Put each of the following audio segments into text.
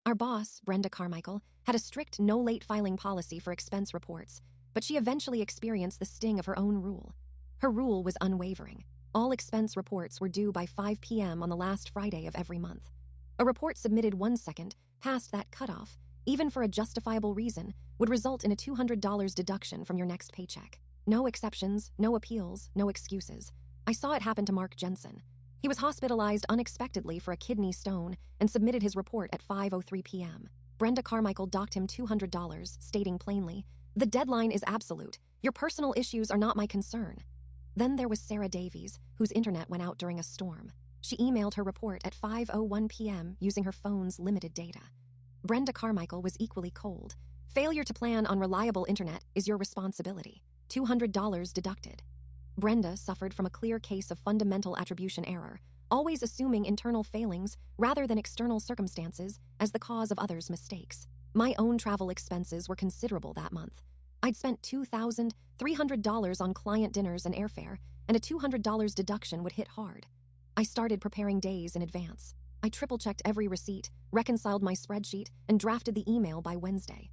Our boss, Brenda Carmichael, had a strict no late filing policy for expense reports, but she eventually experienced the sting of her own rule. Her rule was unwavering. All expense reports were due by 5 p.m. on the last Friday of every month. A report submitted 1 second past that cutoff, even for a justifiable reason, would result in a $200 deduction from your next paycheck. No exceptions, no appeals, no excuses. I saw it happen to Mark Jensen. He was hospitalized unexpectedly for a kidney stone and submitted his report at 5:03 p.m. Brenda Carmichael docked him $200, stating plainly, "The deadline is absolute. Your personal issues are not my concern." Then there was Sarah Davies, whose internet went out during a storm. She emailed her report at 5:01 p.m. using her phone's limited data. Brenda Carmichael was equally cold. Failure to plan on reliable internet is your responsibility. $200 deducted. Brenda suffered from a clear case of fundamental attribution error, always assuming internal failings rather than external circumstances as the cause of others' mistakes. My own travel expenses were considerable that month. I'd spent $2,300 on client dinners and airfare, and a $200 deduction would hit hard. I started preparing days in advance. I triple-checked every receipt, reconciled my spreadsheet, and drafted the email by Wednesday.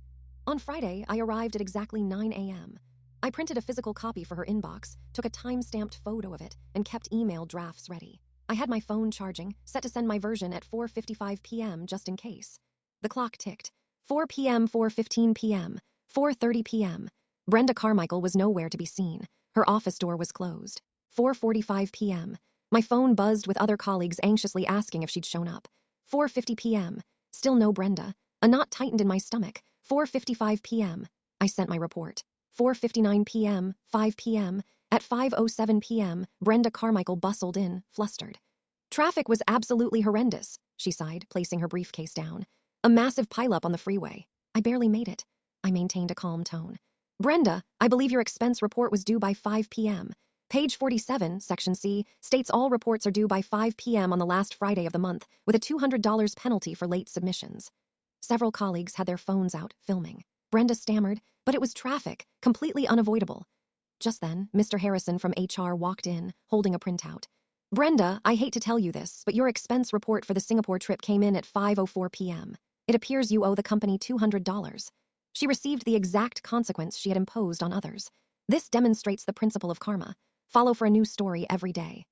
On Friday, I arrived at exactly 9 a.m. I printed a physical copy for her inbox, took a time-stamped photo of it, and kept email drafts ready. I had my phone charging, set to send my version at 4:55 p.m. just in case. The clock ticked. 4 p.m., 4:15 p.m., 4:30 p.m. Brenda Carmichael was nowhere to be seen. Her office door was closed. 4:45 p.m. My phone buzzed with other colleagues anxiously asking if she'd shown up. 4:50 p.m. Still no Brenda. A knot tightened in my stomach. 4:55 p.m. I sent my report. 4:59 p.m., 5 p.m. At 5:07 p.m., Brenda Carmichael bustled in, flustered. "Traffic was absolutely horrendous," she sighed, placing her briefcase down. "A massive pileup on the freeway. I barely made it." I maintained a calm tone. "Brenda, I believe your expense report was due by 5 p.m. Page 47, Section C, states all reports are due by 5 p.m. on the last Friday of the month, with a $200 penalty for late submissions." Several colleagues had their phones out, filming. Brenda stammered, but it was traffic, completely unavoidable. Just then, Mr. Harrison from HR walked in, holding a printout. "Brenda, I hate to tell you this, but your expense report for the Singapore trip came in at 5:04 p.m. It appears you owe the company $200. She received the exact consequence she had imposed on others. This demonstrates the principle of karma. Follow for a new story every day.